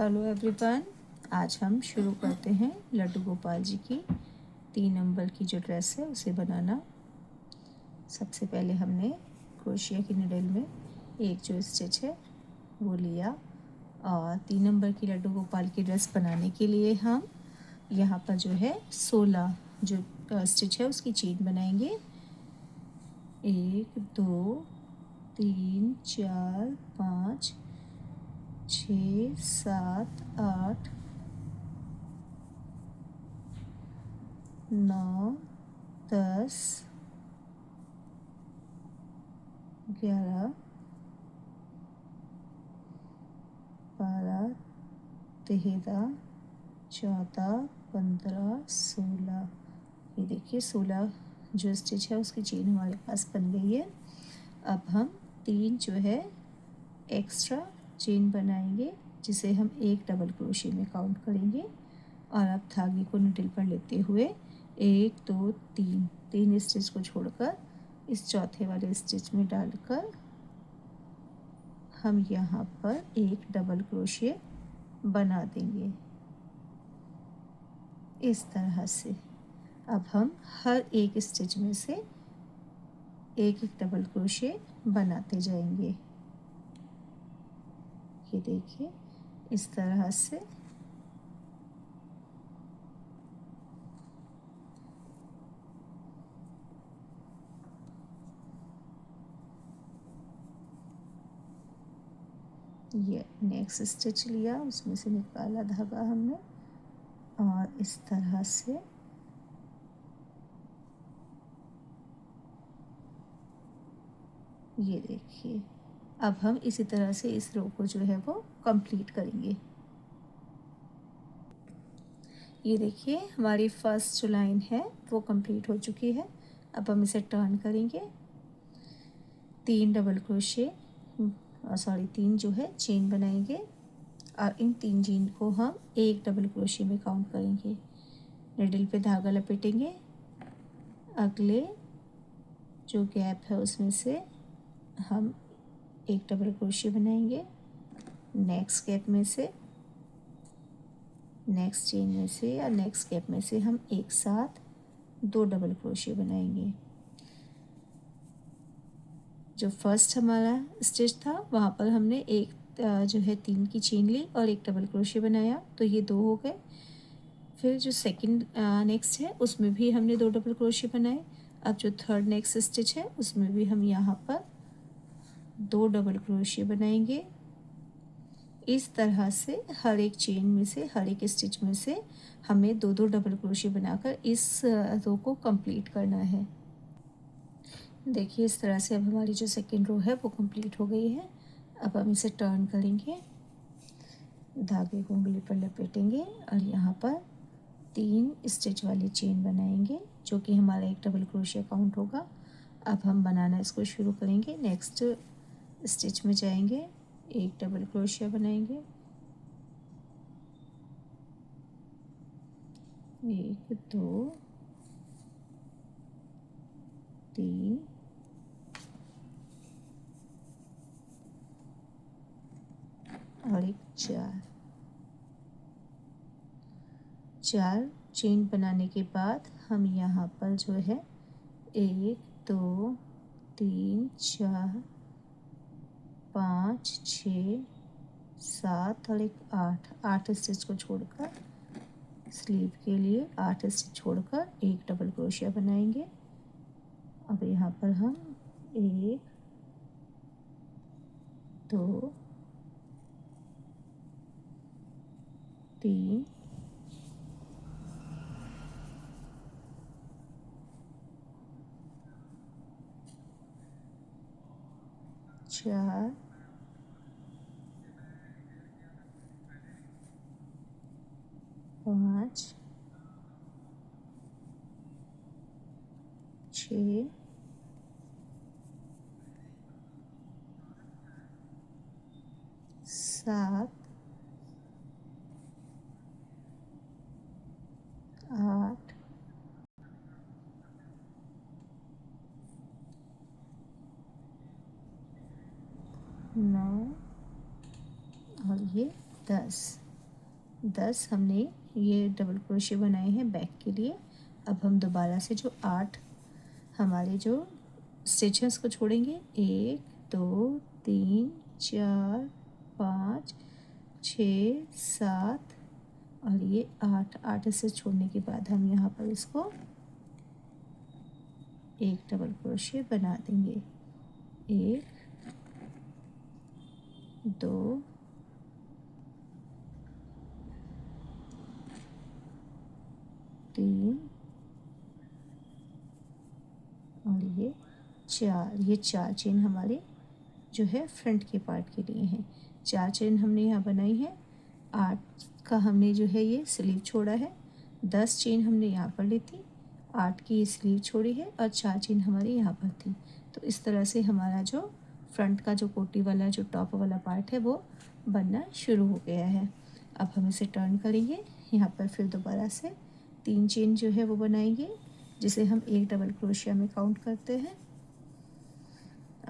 Hello everyone, आज हम शुरू करते हैं लड्डू गोपाल जी की 3 नंबर की जो ड्रेस है उसे बनाना। सबसे पहले हमने क्रोशिया की निडल में एक जो स्टिच है वो लिया और 3 नंबर की लड्डू गोपाल की ड्रेस बनाने के लिए हम यहाँ पर जो है 16 जो स्टिच है उसकी चेन बनाएंगे। 1 2 3 4 5 6 7 8 9 10 11 12 13 14 15 16। ये देखिए 16 जो स्टिच है उसकी चेन हमारे पास बन गई है। अब हम 3 जो है एक्स्ट्रा चेन बनाएंगे जिसे हम एक डबल क्रोशे में काउंट करेंगे। और अब धागे को निडल पर लेते हुए 1 2 3 स्टिच को छोड़कर इस चौथे वाले स्टिच में डालकर हम यहाँ पर एक डबल क्रोशे बना देंगे इस तरह से। अब हम हर एक स्टिच में से एक एक डबल क्रोशे बनाते जाएंगे। ये देखिए इस तरह से। ये नेक्स्ट स्टिच लिया, उसमें से निकाला धागा हमने और इस तरह से ये देखिए। अब हम इसी तरह से इस रो को जो है वो कंप्लीट करेंगे। ये देखिए हमारी फर्स्ट जो लाइन है वो कंप्लीट हो चुकी है। अब हम इसे टर्न करेंगे। 3 डबल क्रोशे सॉरी 3 जो है चेन बनाएंगे और इन 3 चेन को हम एक डबल क्रोशे में काउंट करेंगे। निडल पे धागा लपेटेंगे। अगले जो गैप है उसमें से हम एक डबल क्रोशे बनाएंगे। नेक्स्ट गैप में से, नेक्स्ट चेन में से या नेक्स्ट गैप में से हम एक साथ 2 डबल क्रोशे बनाएंगे। जो फर्स्ट हमारा स्टिच था वहाँ पर हमने एक जो है 3 की चेन ली और एक डबल क्रोशे बनाया, तो ये 2 हो गए। फिर जो सेकंड नेक्स्ट है उसमें भी हमने 2 डबल क्रोशे बनाए। अब जो थर्ड नेक्स्ट स्टिच है उसमें भी हम यहाँ पर 2 डबल क्रोशे बनाएंगे। इस तरह से हर एक चेन में से, हर एक स्टिच में से हमें 2 डबल क्रोशे बनाकर इस रो को कंप्लीट करना है। देखिए इस तरह से अब हमारी जो सेकेंड रो है वो कंप्लीट हो गई है। अब हम इसे टर्न करेंगे, धागे को उंगली पर लपेटेंगे और यहाँ पर 3 स्टिच वाली चेन बनाएंगे जो कि हमारा एक डबल क्रोशिया काउंट होगा। अब हम बनाना इसको शुरू करेंगे। नेक्स्ट स्टिच में जाएंगे, एक डबल क्रोशिया बनाएंगे, 1 2 3 और एक 4 चेन बनाने के बाद हम यहाँ पर जो है 1 2 3 4 5 6 7 और एक 8 स्टिच को छोड़कर स्लीव के लिए 8 स्टिच छोड़कर एक डबल क्रोशिया बनाएंगे। अब यहाँ पर हम 1 2 3 4 5 6 7 8 9 और ये 10। 10 हमने ये डबल क्रोशिया बनाए हैं बैक के लिए। अब हम दोबारा से जो 8 हमारे जो स्टिचेस को छोड़ेंगे, 1 2 3 4 5 6 7 और ये 8 से छोड़ने के बाद हम यहाँ पर इसको एक डबल क्रोशिया बना देंगे। 1 2 3 और ये 4। ये 4 चेन हमारे जो है फ्रंट के पार्ट के लिए हैं। 4 चेन हमने यहाँ बनाई है। 8 का हमने जो है ये स्लीव छोड़ा है। 10 चेन हमने यहाँ पर ली थी, 8 की ये स्लीव छोड़ी है और 4 चेन हमारी यहाँ पर थी। तो इस तरह से हमारा जो फ्रंट का जो कोटी वाला जो टॉप वाला पार्ट है वो बनना शुरू हो गया है। अब हम इसे टर्न करेंगे। यहाँ पर फिर दोबारा से 3 चेन जो है वो बनाएंगे, जिसे हम एक डबल क्रोशिया में काउंट करते हैं।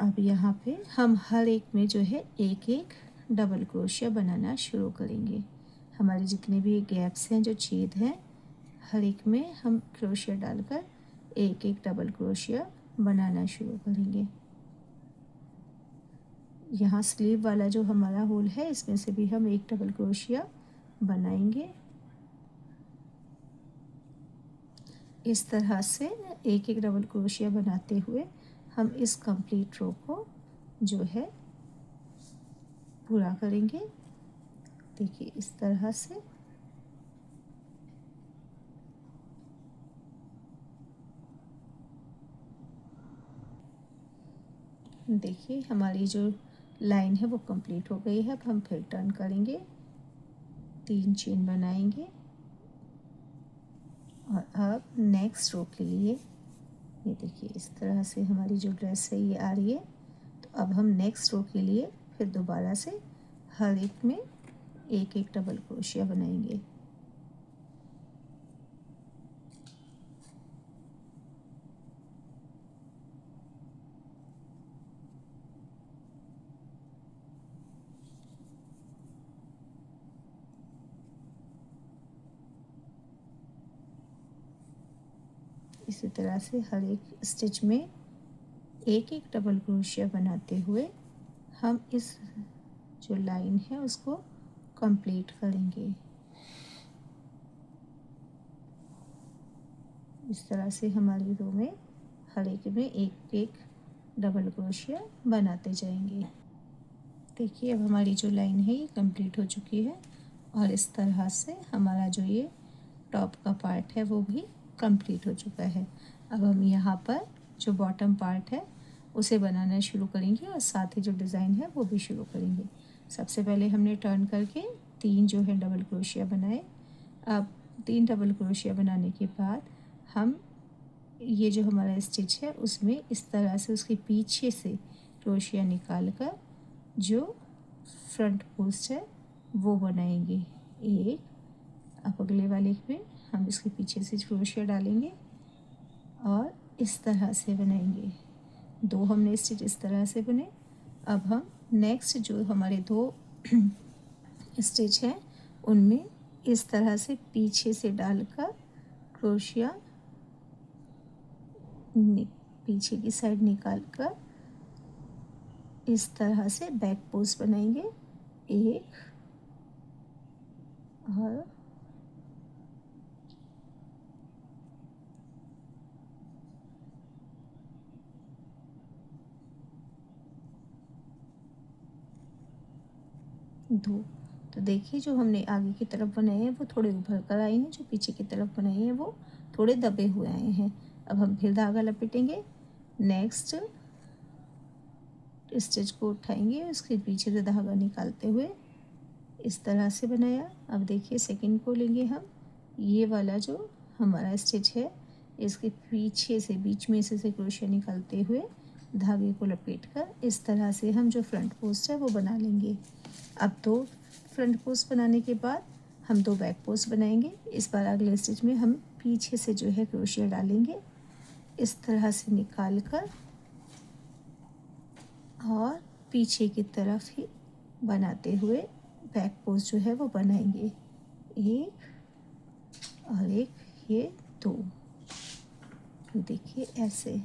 अब यहाँ पे हम हर एक में जो है एक एक डबल क्रोशिया बनाना शुरू करेंगे। हमारे जितने भी गैप्स हैं, जो छेद हैं, हर एक में हम क्रोशिया डालकर एक एक डबल क्रोशिया बनाना शुरू करेंगे। यहाँ स्लीव वाला जो हमारा होल है, इसमें से भी हम एक डबल क्रोशिया बनाएंगे। इस तरह से एक एक डबल क्रोशिया बनाते हुए हम इस कंप्लीट रो को जो है पूरा करेंगे। देखिए इस तरह से देखिए हमारी जो लाइन है वो कंप्लीट हो गई है। अब हम फिर टर्न करेंगे, 3 चेन बनाएंगे और अब नेक्स्ट रो के लिए ये देखिए इस तरह से हमारी जो ड्रेस है ये आ रही है। तो अब हम नेक्स्ट रो के लिए फिर दोबारा से हर एक में एक एक डबल क्रोशिया बनाएंगे। इसी तरह से हर एक स्टिच में एक एक डबल क्रोशिया बनाते हुए हम इस जो लाइन है उसको कंप्लीट करेंगे। इस तरह से हमारी रो में हर एक में एक एक डबल क्रोशिया बनाते जाएंगे। देखिए अब हमारी जो लाइन है ये कंप्लीट हो चुकी है और इस तरह से हमारा जो ये टॉप का पार्ट है वो भी कंप्लीट हो चुका है। अब हम यहाँ पर जो बॉटम पार्ट है उसे बनाना शुरू करेंगे और साथ ही जो डिज़ाइन है वो भी शुरू करेंगे। सबसे पहले हमने टर्न करके 3 जो है डबल क्रोशिया बनाए। अब 3 डबल क्रोशिया बनाने के बाद हम ये जो हमारा स्टिच है उसमें इस तरह से उसके पीछे से क्रोशिया निकाल कर जो फ्रंट पोस्ट है वो बनाएंगे। एक अब अगले वाले में हम इसके पीछे से क्रोशिया डालेंगे और इस तरह से बनाएंगे। 2 हमने स्टिच इस तरह से बने। अब हम नेक्स्ट जो हमारे 2 स्टिच हैं उनमें इस तरह से पीछे से डालकर क्रोशिया पीछे की साइड निकाल कर इस तरह से बैक पोस्ट बनाएंगे। एक और दो। तो देखिए जो हमने आगे की तरफ बनाए हैं वो थोड़े उभर कर आए हैं, जो पीछे की तरफ बनाए हैं वो थोड़े दबे हुए आए हैं। अब हम फिर धागा लपेटेंगे। नेक्स्ट स्टिच को उठाएंगे, उसके पीछे से धागा निकालते हुए इस तरह से बनाया। अब देखिए सेकंड को लेंगे हम। ये वाला जो हमारा स्टिच है इसके पीछे से बीच में से क्रोशिया निकालते हुए धागे को लपेटकर इस तरह से हम जो फ्रंट पोस्ट है वो बना लेंगे। अब 2 फ्रंट पोस्ट बनाने के बाद हम 2 बैक पोस्ट बनाएंगे। इस बार अगले स्टिच में हम पीछे से जो है क्रोशिया डालेंगे इस तरह से निकाल कर और पीछे की तरफ ही बनाते हुए बैक पोस्ट जो है वो बनाएंगे। एक और एक, ये दो, ये देखिए ऐसे।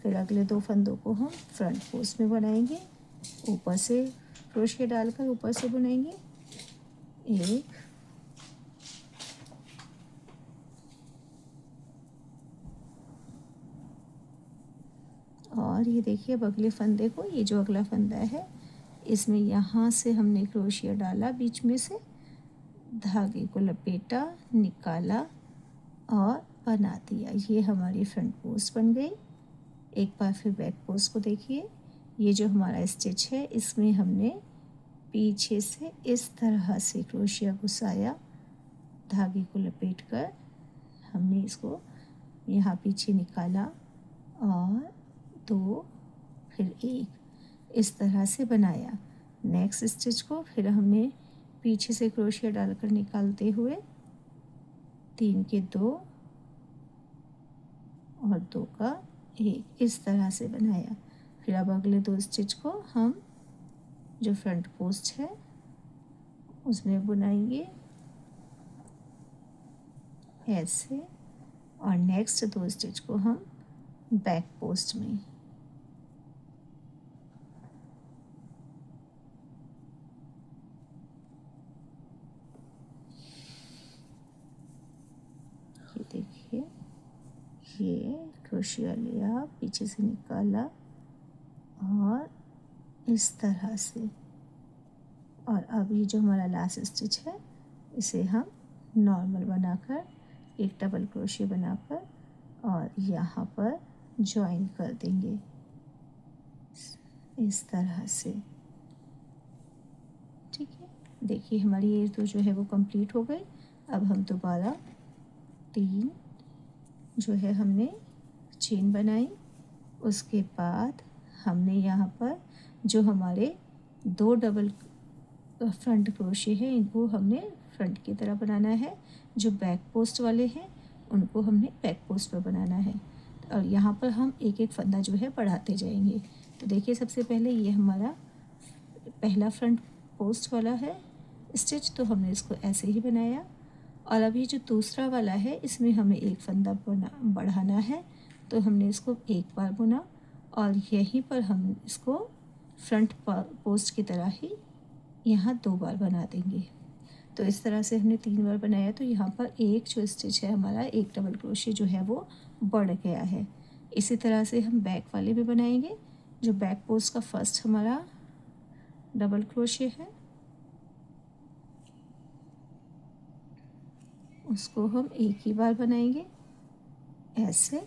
फिर अगले दो फंदों को हम फ्रंट पोस्ट में बनाएंगे, ऊपर से क्रोशिया डालकर ऊपर से बुनेंगे, एक और ये देखिए अब अगले फंदे को, ये जो अगला फंदा है इसमें यहाँ से हमने क्रोशिया डाला, बीच में से धागे को लपेटा, निकाला और बना दिया। ये हमारी फ्रंट पोस्ट बन गई। एक बार फिर बैक पोस्ट को देखिए, ये जो हमारा स्टिच है इसमें हमने पीछे से इस तरह से क्रोशिया घुसाया, धागे को लपेटकर हमने इसको यहाँ पीछे निकाला और दो, फिर एक, इस तरह से बनाया। नेक्स्ट स्टिच को फिर हमने पीछे से क्रोशिया डालकर निकालते हुए 3 के 2 और 2 का 1, इस तरह से बनाया। फिर अब अगले दो स्टिच को हम जो फ्रंट पोस्ट है उसमें बुनाएंगे ऐसे, और नेक्स्ट दो स्टिच को हम बैक पोस्ट में। ये देखिए, ये क्रोशिया लिया, पीछे से निकाला और इस तरह से, और अब ये जो हमारा लास्ट स्टिच है इसे हम नॉर्मल बनाकर एक डबल क्रोशिया बनाकर और यहाँ पर जॉइन कर देंगे इस तरह से। ठीक है, देखिए हमारी ये तो जो है वो कंप्लीट हो गई। अब हम दोबारा 3 जो है हमने चेन बनाई, उसके बाद हमने यहाँ पर जो हमारे 2 डबल फ्रंट क्रोशिया है इनको हमने फ्रंट की तरह बनाना है, जो बैक पोस्ट वाले हैं उनको हमने बैक पोस्ट पर बनाना है, और यहाँ पर हम एक एक फंदा जो है बढ़ाते जाएंगे। तो देखिए सबसे पहले ये हमारा पहला फ्रंट पोस्ट वाला है स्टिच, तो हमने इसको ऐसे ही बनाया, और अभी जो दूसरा वाला है इसमें हमें एक फंदा बढ़ाना है, तो हमने इसको एक बार बुना और यहीं पर हम इसको फ्रंट पोस्ट की तरह ही यहाँ 2 बार बना देंगे। तो इस तरह से हमने 3 बार बनाया, तो यहाँ पर एक जो स्टिच है हमारा, एक डबल क्रोशिया जो है वो बढ़ गया है। इसी तरह से हम बैक वाले भी बनाएंगे। जो बैक पोस्ट का फर्स्ट हमारा डबल क्रोशिया है उसको हम एक ही बार बनाएंगे ऐसे,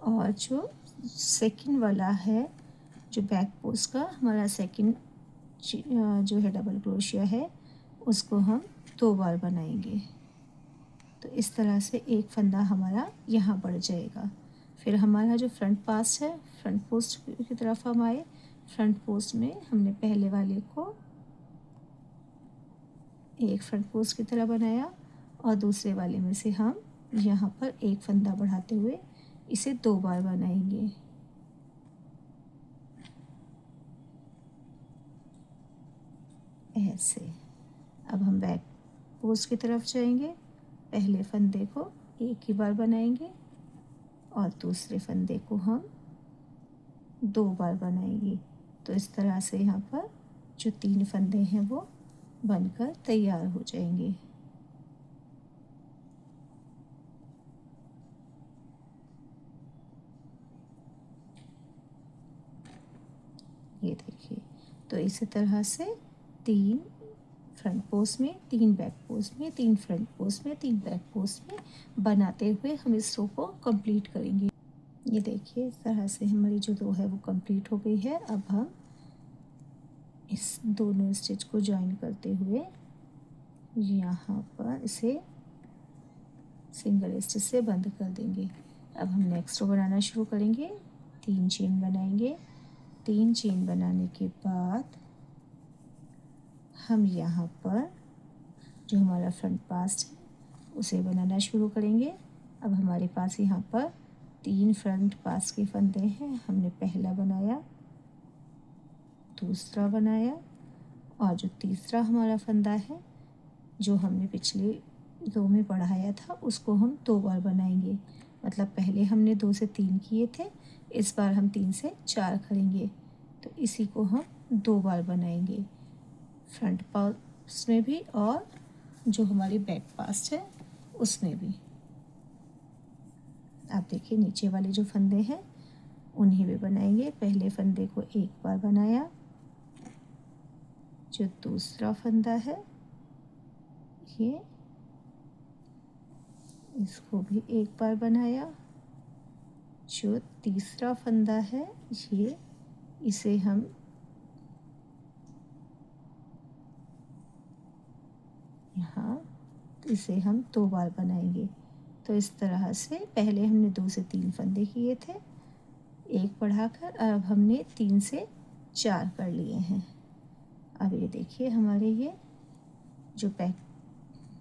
और जो सेकंड वाला है, जो बैक पोस्ट का हमारा सेकंड जो है डबल क्रोशिया है उसको हम 2 बार बनाएंगे। तो इस तरह से एक फंदा हमारा यहाँ बढ़ जाएगा। फिर हमारा जो फ्रंट पास है, फ्रंट पोस्ट की तरफ हम आए, फ्रंट पोस्ट में हमने पहले वाले को एक फ्रंट पोस्ट की तरह बनाया और दूसरे वाले में से हम यहाँ पर एक फंदा बढ़ाते हुए इसे 2 बार बनाएंगे। ऐसे। अब हम बैक पोस्ट की तरफ जाएंगे, पहले फंदे को एक ही बार बनाएंगे और दूसरे फंदे को हम 2 बार बनाएंगे। तो इस तरह से यहाँ पर जो 3 फंदे हैं वो बनकर तैयार हो जाएंगे। ये देखिए, तो इसी तरह से 3 फ्रंट पोस्ट में, 3 बैक पोस्ट में, 3 फ्रंट पोस्ट में, 3 बैक पोस्ट में बनाते हुए हम इस रो को कंप्लीट करेंगे। ये देखिए इस तरह से हमारी जो रो है वो कंप्लीट हो गई है। अब हम इस दोनों स्टिच को ज्वाइन करते हुए यहाँ पर इसे सिंगल स्टिच से बंद कर देंगे। अब हम नेक्स्ट रो बनाना शुरू करेंगे। 3 चेन बनाएंगे। 3 चेन बनाने के बाद हम यहाँ पर जो हमारा फ्रंट पास है उसे बनाना शुरू करेंगे। अब हमारे पास यहाँ पर 3 फ्रंट पास के फंदे हैं। हमने पहला बनाया, दूसरा बनाया, और जो तीसरा हमारा फंदा है जो हमने पिछले दो में बढ़ाया था उसको हम 2 बार बनाएंगे। मतलब पहले हमने 2 से 3 किए थे, इस बार हम 3 से 4 करेंगे। तो इसी को हम 2 बार बनाएंगे, फ्रंट पास में भी और जो हमारी बैक पास है उसमें भी। आप देखिए नीचे वाले जो फंदे हैं उन्हें भी बनाएंगे। पहले फंदे को एक बार बनाया, जो दूसरा फंदा है ये, इसको भी एक बार बनाया, जो तीसरा फंदा है ये, इसे हम यहाँ, इसे हम 2 बार बनाएंगे। तो इस तरह से पहले हमने 2 से 3 फंदे किए थे, एक बढ़ाकर अब हमने 3 से 4 कर लिए हैं। अब ये देखिए हमारे ये जो बैक,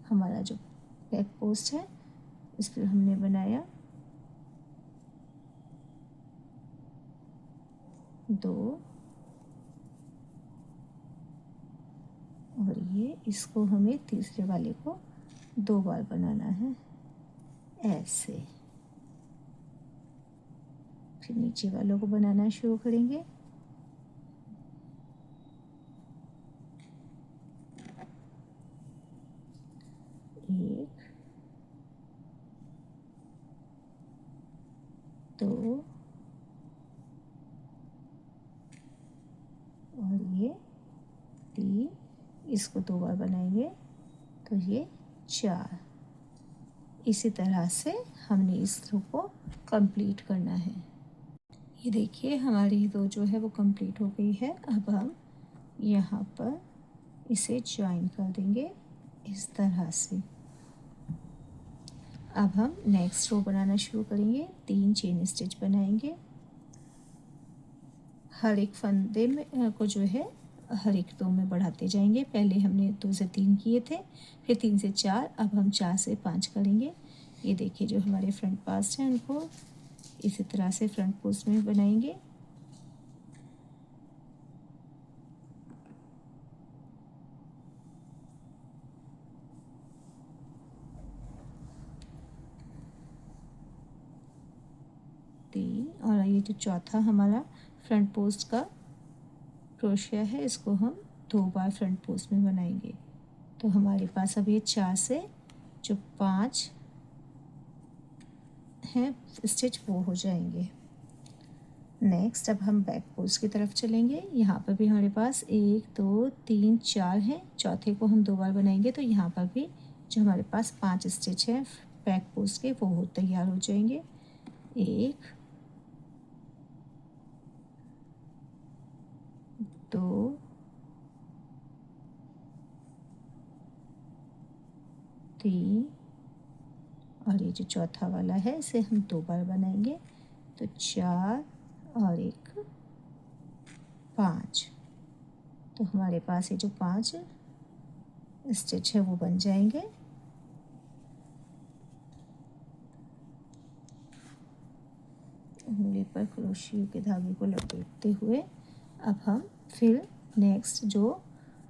हमारा जो बैक पोस्ट है इस पर हमने बनाया 2, और ये इसको हमें तीसरे वाले को 2 बार बनाना है ऐसे। फिर नीचे वालों को बनाना शुरू करेंगे। एक, 2 और ये 3, इसको 2 बार बनाएंगे तो ये 4। इसी तरह से हमने इस रो को कंप्लीट करना है। ये देखिए हमारी रो जो है वो कंप्लीट हो गई है। अब हम यहाँ पर इसे ज्वाइन कर देंगे इस तरह से। अब हम नेक्स्ट रो बनाना शुरू करेंगे। 3 चेन स्टिच बनाएंगे, हर एक फंदे में को जो है हर एक रो में बढ़ाते जाएंगे। पहले हमने 2 से 3 किए थे, फिर 3 से 4, अब हम 4 से 5 करेंगे। ये देखिए जो हमारे फ्रंट पार्ट्स हैं उनको इसी तरह से फ्रंट पोस्ट में बनाएंगे। और ये जो चौथा हमारा फ्रंट पोस्ट का क्रोशिया है इसको हम 2 बार फ्रंट पोस्ट में बनाएंगे। तो हमारे पास अब ये 4 से जो 5 हैं स्टिच वो हो जाएंगे। नेक्स्ट अब हम बैक पोस्ट की तरफ चलेंगे। यहाँ पर भी हमारे पास 1 2 3 4 हैं, चौथे को हम 2 बार बनाएंगे। तो यहाँ पर भी जो हमारे पास 5 स्टिच हैं बैक पोस्ट के वो तैयार हो जाएंगे। 1 2 3, और ये जो चौथा वाला है इसे हम 2 बार बनाएंगे तो 4 और 1 5। तो हमारे पास ये जो 5 स्टिच है वो बन जाएंगे। उंगली पर क्रोशियो के धागे को लपेटते हुए अब हम फिर नेक्स्ट जो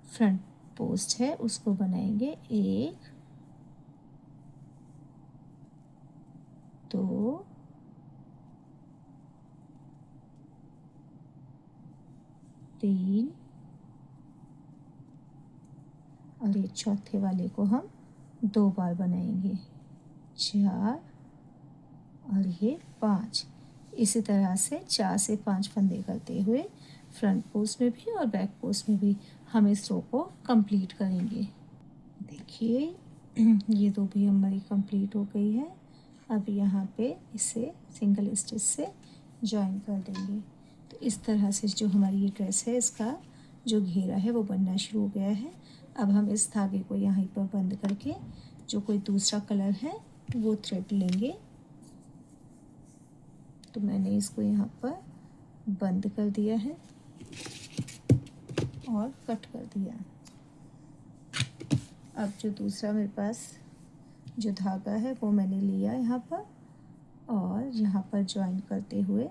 फ्रंट पोस्ट है उसको बनाएंगे। 1 2 3, और ये चौथे वाले को हम 2 बार बनाएंगे 4, और ये 5। इसी तरह से 4 से 5 फंदे करते हुए फ्रंट पोस्ट में भी और बैक पोस्ट में भी हम इस रो को कंप्लीट करेंगे। देखिए ये रो भी हमारी कंप्लीट हो गई है। अब यहाँ पे इसे सिंगल स्टिच से ज्वाइन कर देंगे। तो इस तरह से जो हमारी ये ड्रेस है इसका जो घेरा है वो बनना शुरू हो गया है। अब हम इस धागे को यहाँ पर बंद करके जो कोई दूसरा कलर है वो थ्रेड लेंगे। तो मैंने इसको यहाँ पर बंद कर दिया है और कट कर दिया। अब जो दूसरा मेरे पास जो धागा है वो मैंने लिया यहाँ पर और यहाँ पर ज्वाइन करते हुए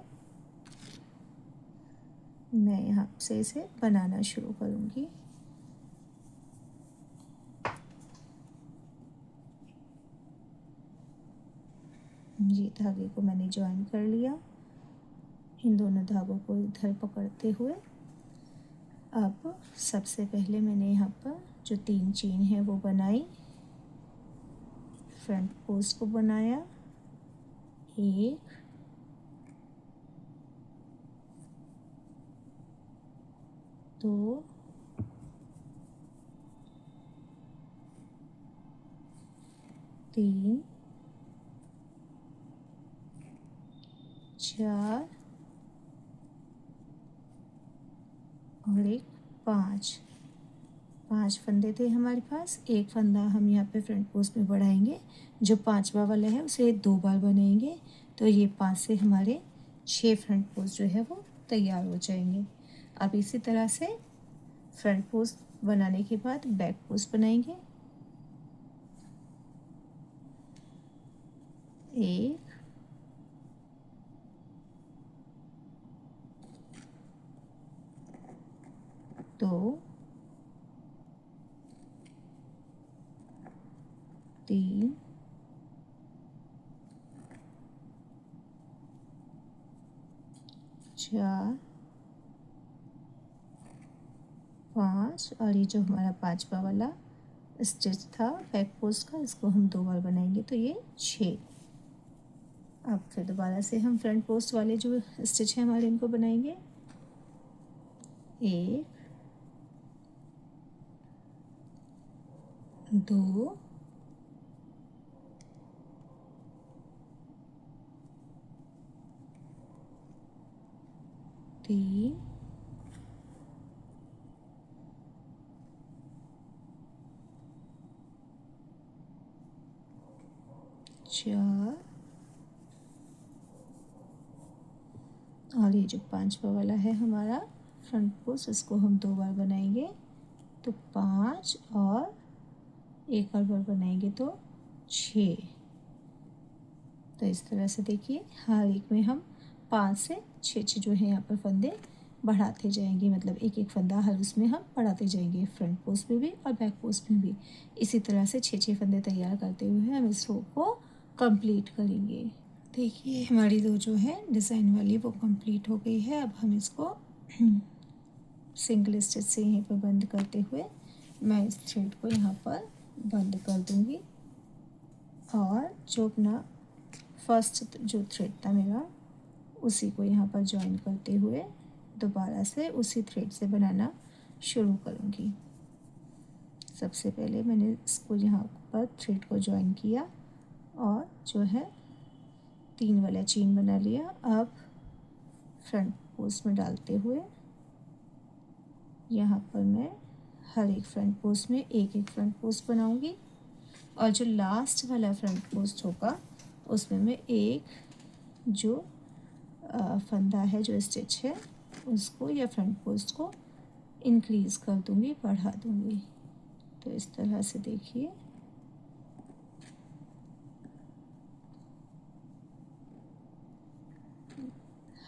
मैं यहाँ से इसे बनाना शुरू करूँगी। ये धागे को मैंने ज्वाइन कर लिया। इन दोनों धागों को इधर पकड़ते हुए अब सबसे पहले मैंने यहाँ पर जो 3 चेन है वो बनाई, फ्रंट पोस्ट को बनाया, 1, 2, 3, 4 और एक 5 फंदे थे हमारे पास। एक फंदा हम यहाँ पे फ्रंट पोस्ट में बढ़ाएंगे, जो 5वां वाला है उसे 2 बार बनाएंगे, तो ये 5 से हमारे 6 फ्रंट पोस्ट जो है वो तैयार हो जाएंगे। अब इसी तरह से फ्रंट पोस्ट बनाने के बाद बैक पोस्ट बनाएंगे, 1, 2, 3, 4, 5 और ये जो हमारा 5वां वाला स्टिच था बैक पोस्ट का, इसको हम 2 बार बनाएंगे, तो ये 6। अब फिर दोबारा से हम फ्रंट पोस्ट वाले जो स्टिच हैं हमारे इनको बनाएंगे, 1, 2, 3, 4 और ये जो 5वां वाला है हमारा फ्रंट पोस्ट, इसको हम 2 बार बनाएंगे, तो 5 और एक और बार बनाएंगे तो 6। तो इस तरह से देखिए हर एक में हम 5 से 6 जो है यहाँ पर फंदे बढ़ाते जाएंगे, मतलब एक एक फंदा हर उसमें हम बढ़ाते जाएंगे, फ्रंट पोस्ट में भी और बैक पोस्ट में भी। इसी तरह से 6 फंदे तैयार करते हुए हम इस रो को कंप्लीट करेंगे। देखिए हमारी रो जो है डिज़ाइन वाली वो कंप्लीट हो गई है। अब हम इसको सिंगल स्टिच से यहीं पर बंद करते हुए मैं इस थ्रेड को यहाँ पर बंद कर दूँगी और जो अपना फर्स्ट जो थ्रेड था मेरा उसी को यहाँ पर ज्वाइन करते हुए दोबारा से उसी थ्रेड से बनाना शुरू करूँगी। सबसे पहले मैंने इसको यहाँ पर थ्रेड को ज्वाइन किया और जो है 3 वाला चेन बना लिया। अब फ्रंट पोस्ट में डालते हुए यहाँ पर मैं हर एक फ्रंट पोस्ट में एक एक फ्रंट पोस्ट बनाऊंगी और जो लास्ट वाला फ्रंट पोस्ट होगा उसमें मैं एक जो फंदा है जो स्टिच है उसको या फ्रंट पोस्ट को इंक्रीज़ कर दूंगी, बढ़ा दूंगी। तो इस तरह से देखिए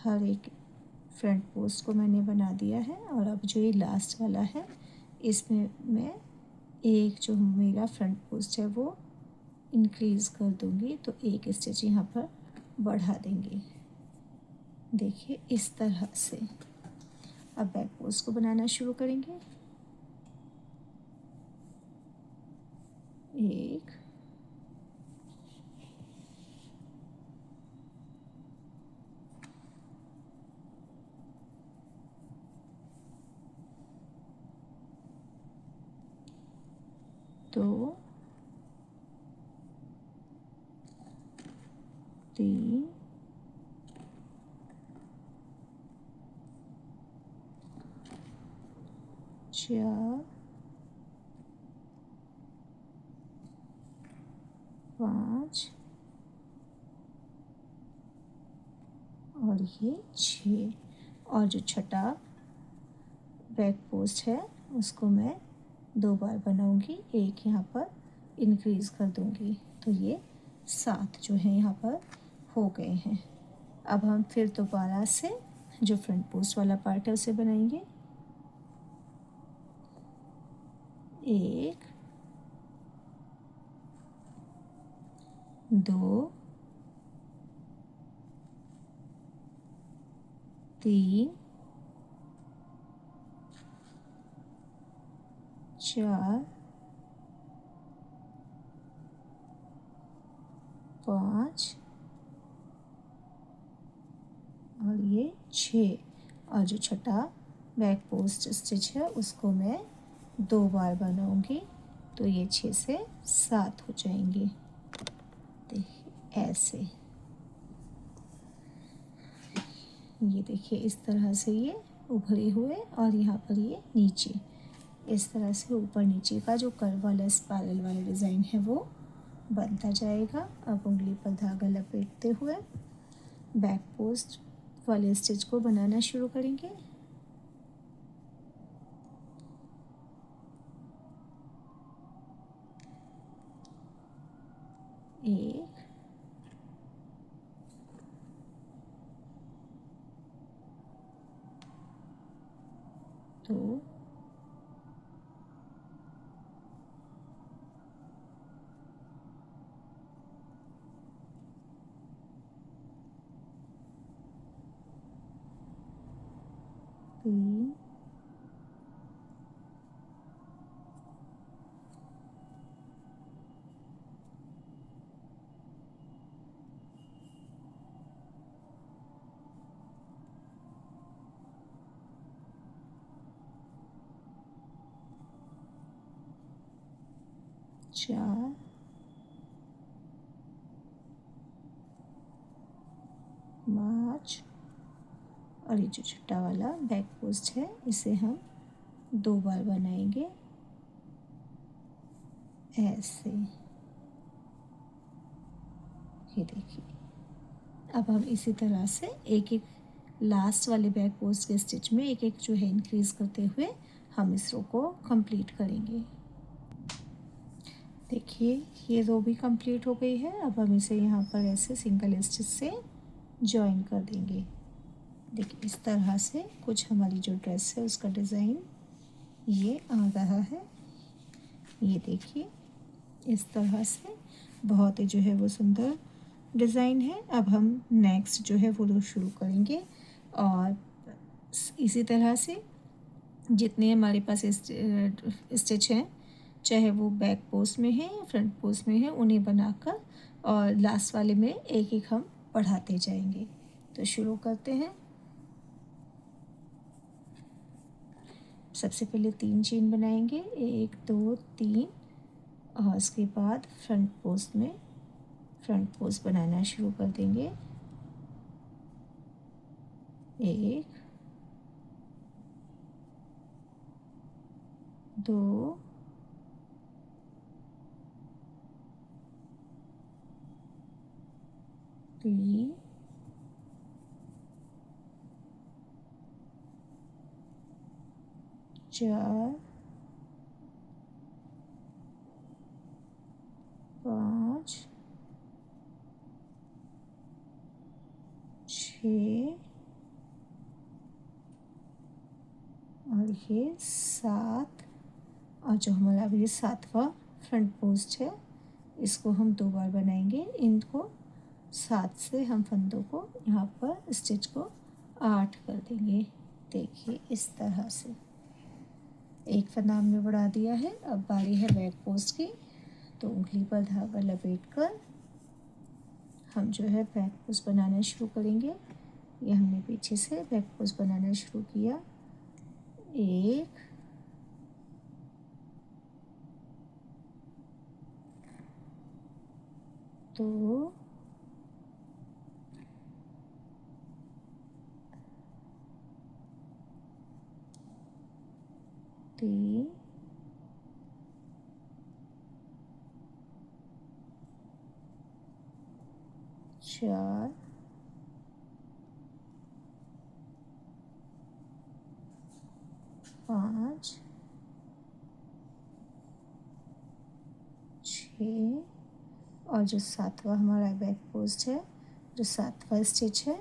हर एक फ्रंट पोस्ट को मैंने बना दिया है और अब जो ये लास्ट वाला है इसमें मैं एक जो मेरा फ्रंट पोस्ट है वो इंक्रीज़ कर दूंगी, तो एक स्टिच यहाँ पर बढ़ा देंगे। देखिए इस तरह से अब बैक पोस्ट को बनाना शुरू करेंगे, 1, 2, 3, 4, 5 और ये 6 और जो छठा बैक पोस्ट है उसको मैं 2 बार बनाऊंगी, एक यहाँ पर इंक्रीज़ कर दूंगी, तो ये 7 जो है यहाँ पर हो गए हैं। अब हम फिर दोबारा से जो फ्रंट पोस्ट वाला पार्ट है उसे बनाएंगे। 1 2 3 4 5 और ये 6। और जो छठा बैक पोस्ट स्टिच है उसको मैं 2 बार बनाऊंगी, तो ये 6 से 7 हो जाएंगे। देखिए ऐसे, ये देखिए इस तरह से ये उभरे हुए, और यहाँ पर ये नीचे इस तरह से ऊपर नीचे का जो कर्व वाला स्पाइरल वाला डिज़ाइन है वो बनता जाएगा। अब उंगली पर धागा लपेटते हुए बैक पोस्ट वाले स्टिच को बनाना शुरू करेंगे। 1 2 3 4 5 और ये जो छठा वाला बैक पोस्ट है इसे हम 2 बार बनाएंगे ऐसे। ये देखिए, अब हम इसी तरह से एक एक लास्ट वाले बैक पोस्ट के स्टिच में एक एक जो है इंक्रीज करते हुए हम इस रो को कंप्लीट करेंगे। देखिए ये रो भी कंप्लीट हो गई है। अब हम इसे यहाँ पर ऐसे सिंगल स्टिच से जॉइन कर देंगे। देखिए इस तरह से कुछ हमारी जो ड्रेस है उसका डिज़ाइन ये आ रहा है। ये देखिए इस तरह से बहुत ही जो है वो सुंदर डिज़ाइन है। अब हम नेक्स्ट जो है वो शुरू करेंगे, और इसी तरह से जितने हमारे पास स्टिच हैं, चाहे वो बैक पोस्ट में है या फ्रंट पोस्ट में है, उन्हें बनाकर और लास्ट वाले में एक एक हम बढ़ाते जाएंगे। तो शुरू करते हैं। सबसे पहले 3 चेन बनाएंगे, 1 2 3, और उसके बाद फ्रंट पोस्ट बनाना शुरू कर देंगे। 1 2 3 4 5 6 और ये 7, और जो हमारा अभी 7वां फ्रंट पोस्ट है इसको हम 2 बार बनाएंगे। इनको 7 से हम फंदों को यहाँ पर स्टिच को 8 कर देंगे। देखिए इस तरह से एक फंदा हमने बढ़ा दिया है। अब बारी है बैक पोस्ट की, तो उंगली पर धागा लपेट कर हम जो है बैक पोस्ट बनाना शुरू करेंगे। ये हमने पीछे से बैक पोस्ट बनाना शुरू किया। 1 2 3 4 5 6, और जो 7वां हमारा बैक पोस्ट है, जो 7वां स्टिच है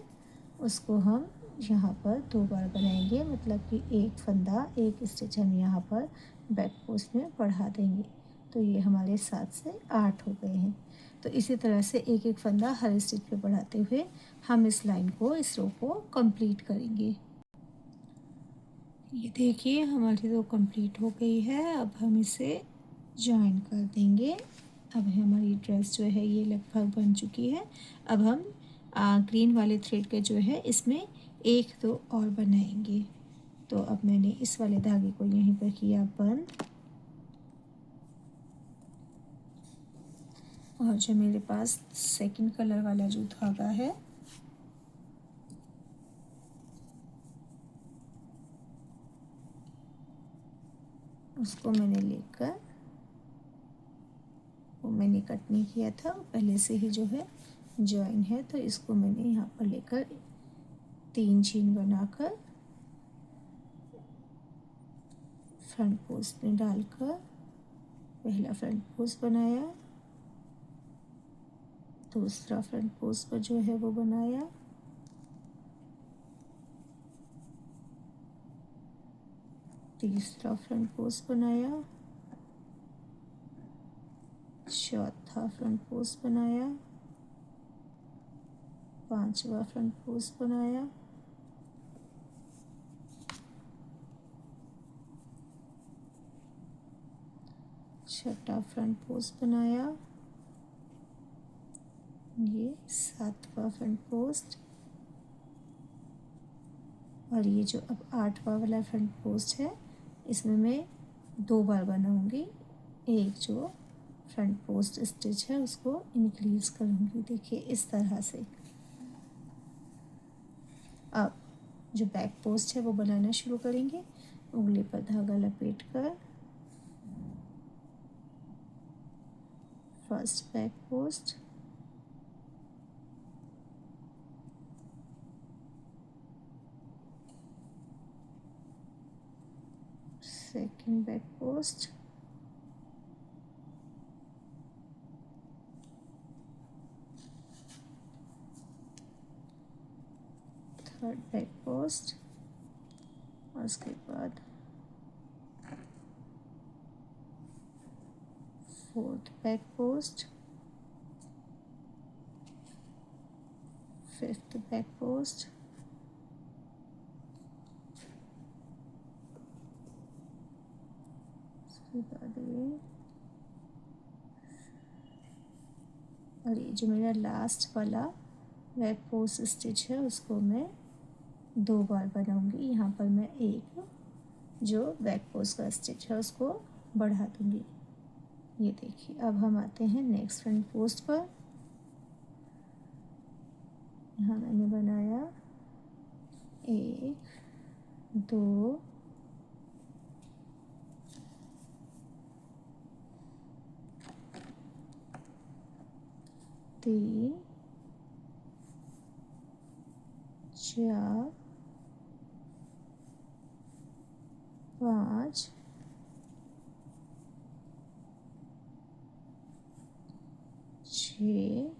उसको हम यहाँ पर 2 बार बनाएंगे, मतलब कि एक फंदा एक स्टिच हम यहाँ पर बैक पोस्ट में बढ़ा देंगे। तो ये हमारे 7 से 8 हो गए हैं। तो इसी तरह से एक एक फंदा हर स्टिच पे बढ़ाते हुए हम इस लाइन को, इस रो को कंप्लीट करेंगे। ये देखिए हमारी रो कंप्लीट हो गई है। अब हम इसे जॉइन कर देंगे। अब हमारी ड्रेस जो है ये लगभग बन चुकी है। अब हम ग्रीन वाले थ्रेड के जो है इसमें एक दो और बनाएंगे। तो अब मैंने इस वाले धागे को यहीं पर किया बंद, और जो मेरे पास सेकंड कलर वाला जो धागा है उसको मैंने लेकर, वो मैंने कट नहीं किया था, पहले से ही जो है जॉइन है, तो इसको मैंने यहाँ पर लेकर 3 चेन बनाकर फ्रंट पोस्ट में डालकर पहला फ्रंट पोस्ट बनाया, दूसरा फ्रंट पोस्ट पर जो है वो बनाया, तीसरा फ्रंट पोस्ट बनाया, चौथा फ्रंट पोस्ट बनाया, पांचवा फ्रंट पोस्ट बनाया, छठा फ्रंट पोस्ट बनाया, ये सातवां फ्रंट पोस्ट, और ये जो अब 8वां वाला फ्रंट पोस्ट है इसमें मैं 2 बार बनाऊंगी। एक जो फ्रंट पोस्ट स्टिच है उसको इंक्रीज करूंगी, देखिए इस तरह से। अब जो बैक पोस्ट है वो बनाना शुरू करेंगे। उंगली पर धागा लपेट कर first back post, second back post, third back post, और उसके बाद fourth back post, fifth back post, उसके बाद ये, और ये जो मेरा लास्ट वाला बैक पोस्ट स्टिच है उसको मैं 2 बार बनाऊंगी। यहाँ पर मैं एक जो बैक पोस्ट का स्टिच है उसको बढ़ा दूंगी। ये देखिए अब हम आते हैं नेक्स्ट फ्रंट पोस्ट पर। यहाँ मैंने बनाया 1 2 3 4 5 6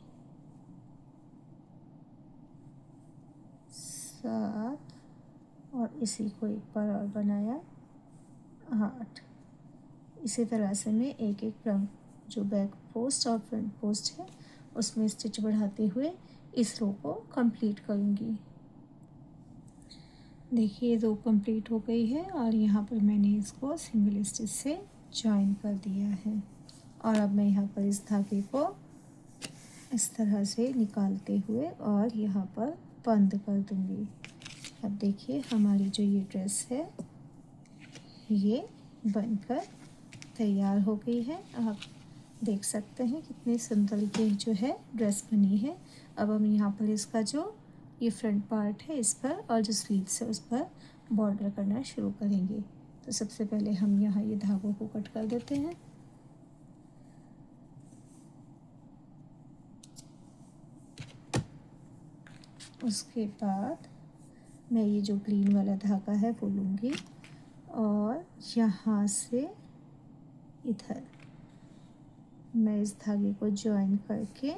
7, और इसी को एक बार और बनाया 8। इसी तरह से मैं एक एक फ्रंट जो बैक पोस्ट और फ्रंट पोस्ट है उसमें स्टिच बढ़ाते हुए इस रो को कंप्लीट करूँगी। देखिए रो कंप्लीट हो गई है और यहाँ पर मैंने इसको सिंगल स्टिच से जॉइन कर दिया है। और अब मैं यहाँ पर इस धागे को इस तरह से निकालते हुए और यहाँ पर बंद कर दूँगी। अब देखिए हमारी जो ये ड्रेस है ये बनकर तैयार हो गई है। आप देख सकते हैं कितनी सुंदर ये जो है ड्रेस बनी है। अब हम यहाँ पर इसका जो ये फ्रंट पार्ट है इस पर और जो स्लीव्स है उस पर बॉर्डर करना शुरू करेंगे। तो सबसे पहले हम यहाँ ये धागों को कट कर देते हैं। उसके बाद मैं ये जो ग्रीन वाला धागा है वो लूँगी और यहाँ से इधर मैं इस धागे को जॉइन करके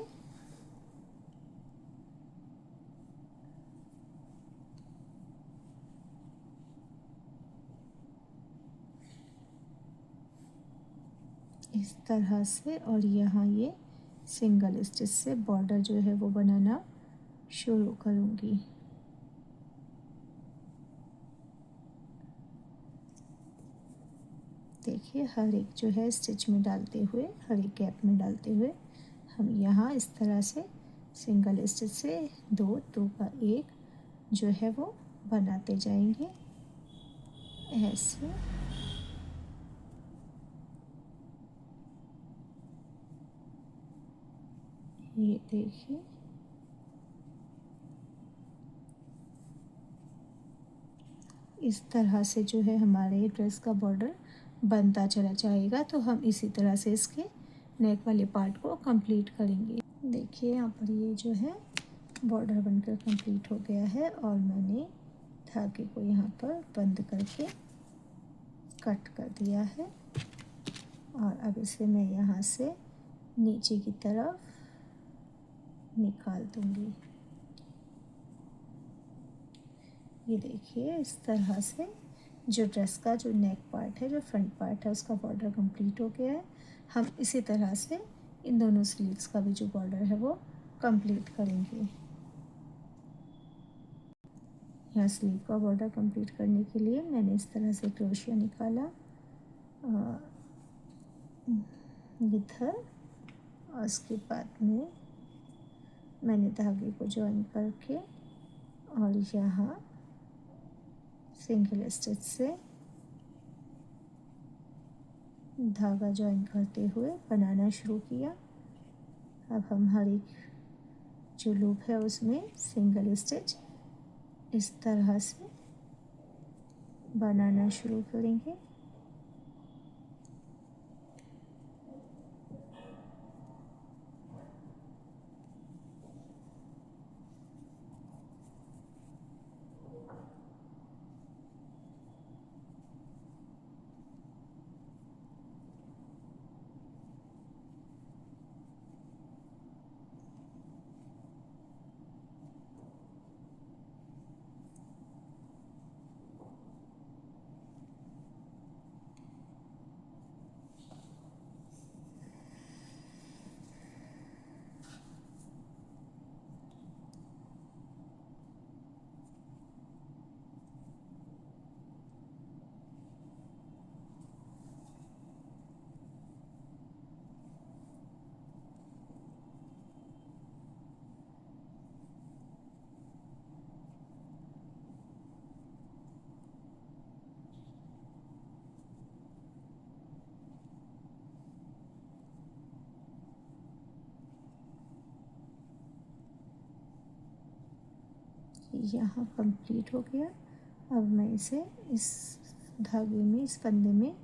इस तरह से, और यहाँ ये सिंगल स्टिच से बॉर्डर जो है वो बनाना शुरू करूँगी। देखिए हर एक जो है स्टिच में डालते हुए, हर एक गैप में डालते हुए हम यहाँ इस तरह से सिंगल स्टिच से दो का एक जो है वो बनाते जाएंगे ऐसे। ये देखिए इस तरह से जो है हमारे ड्रेस का बॉर्डर बनता चला जाएगा। तो हम इसी तरह से इसके नेक वाले पार्ट को कंप्लीट करेंगे। देखिए यहाँ पर ये जो है बॉर्डर बनकर कंप्लीट हो गया है और मैंने धागे को यहाँ पर बंद करके कट कर दिया है। और अब इसे मैं यहाँ से नीचे की तरफ निकाल दूँगी। ये देखिए इस तरह से जो ड्रेस का जो नेक पार्ट है, जो फ्रंट पार्ट है, उसका बॉर्डर कंप्लीट हो गया है। हम इसी तरह से इन दोनों स्लीव्स का भी जो बॉर्डर है वो कंप्लीट करेंगे। यहाँ स्लीव का बॉर्डर कंप्लीट करने के लिए मैंने इस तरह से क्रोशिया निकाला इधर, और उसके बाद में मैंने धागे को जॉइन करके और यहाँ सिंगल स्टिच से धागा जॉइन करते हुए बनाना शुरू किया। अब हम हर एक जो लूप है उसमें सिंगल स्टिच इस तरह से बनाना शुरू करेंगे। यहाँ कंप्लीट हो गया। अब मैं इसे इस धागे में, इस फंदे में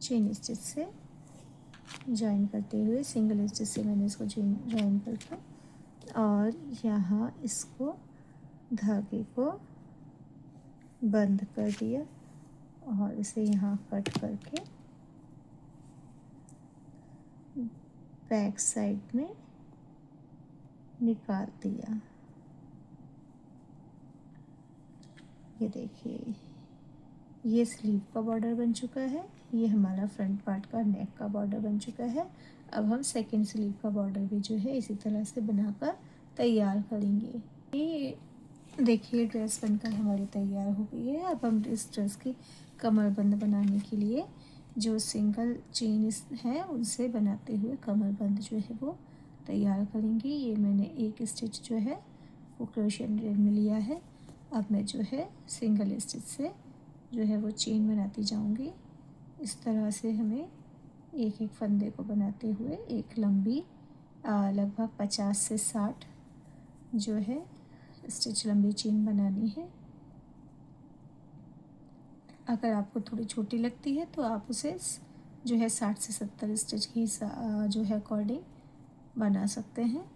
चेन स्टिच से जॉइन करते हुए, सिंगल स्टिच से मैंने इसको जॉइन करके और यहाँ इसको धागे को बंद कर दिया और इसे यहाँ कट करके बैक साइड में निकाल दिया। ये देखिए ये स्लीव का बॉर्डर बन चुका है, ये हमारा फ्रंट पार्ट का नेक का बॉर्डर बन चुका है। अब हम सेकंड स्लीव का बॉर्डर भी जो है इसी तरह से बनाकर तैयार करेंगे। ये देखिए ड्रेस बनकर हमारी तैयार हो गई है। अब हम इस ड्रेस की कमरबंद बनाने के लिए जो सिंगल चेन है उनसे बनाते हुए कमरबंद जो है वो तैयार करेंगे। ये मैंने एक स्टिच जो है वो क्रोशिया नीडल में लिया है। अब मैं जो है सिंगल स्टिच से जो है वो चेन बनाती जाऊंगी। इस तरह से हमें एक एक फंदे को बनाते हुए एक लंबी लगभग 50 से 60 जो है स्टिच लंबी चेन बनानी है। अगर आपको थोड़ी छोटी लगती है तो आप उसे जो है 60 से 70 स्टिच की जो है अकॉर्डिंग बना सकते हैं।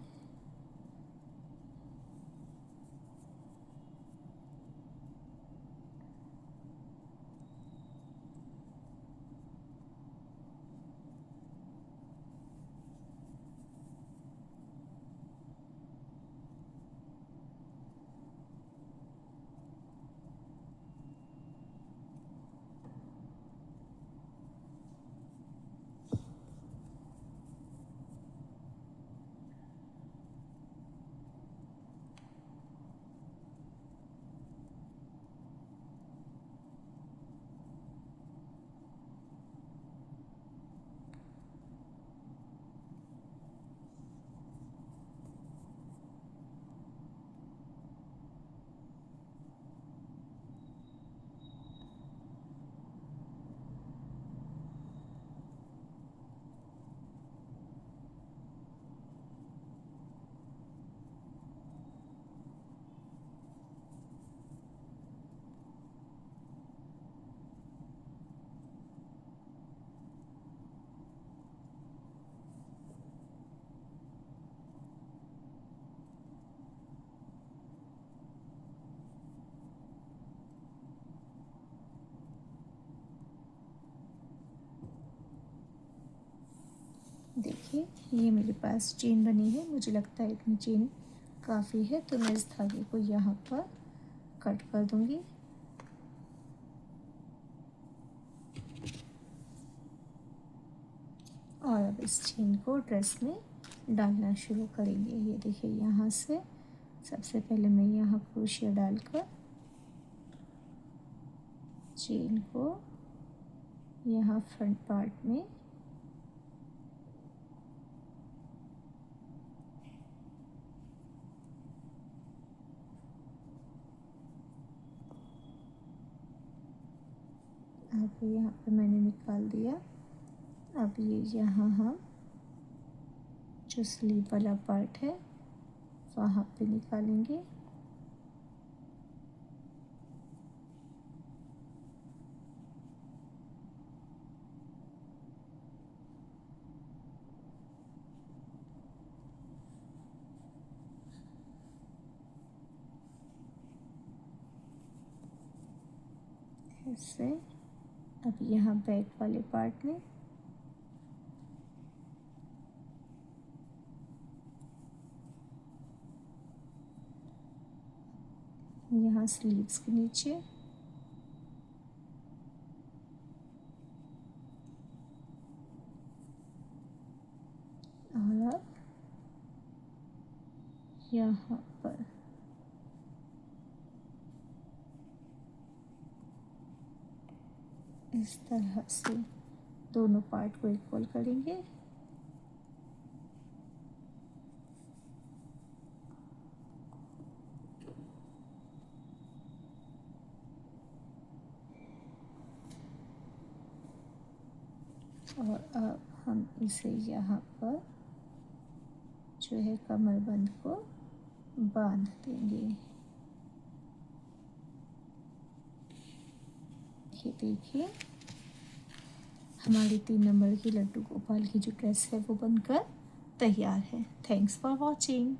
देखिए ये मेरे पास चेन बनी है, मुझे लगता है इतनी चेन काफ़ी है, तो मैं इस धागे को यहाँ पर कट कर दूँगी। और अब इस चेन को ड्रेस में डालना शुरू करेंगे। ये देखिए यहाँ से सबसे पहले मैं यहाँ क्रोशिया डालकर चेन को यहाँ फ्रंट पार्ट में अब यहाँ पे मैंने निकाल दिया। अब ये यहाँ हम जो स्लीव वाला पार्ट है वहाँ पे निकालेंगे। ऐसे अब यहाँ बैक वाले पार्ट में यहाँ स्लीव्स के नीचे और अब यहाँ पर इस तरह से दोनों पार्ट को इक्वल करेंगे। और अब हम इसे यहाँ पर जो है कमरबंद को बांध देंगे। ये देखिए हमारी 3 नंबर की लड्डू गोपाल की जो ड्रेस है वो बनकर तैयार है। Thanks for watching.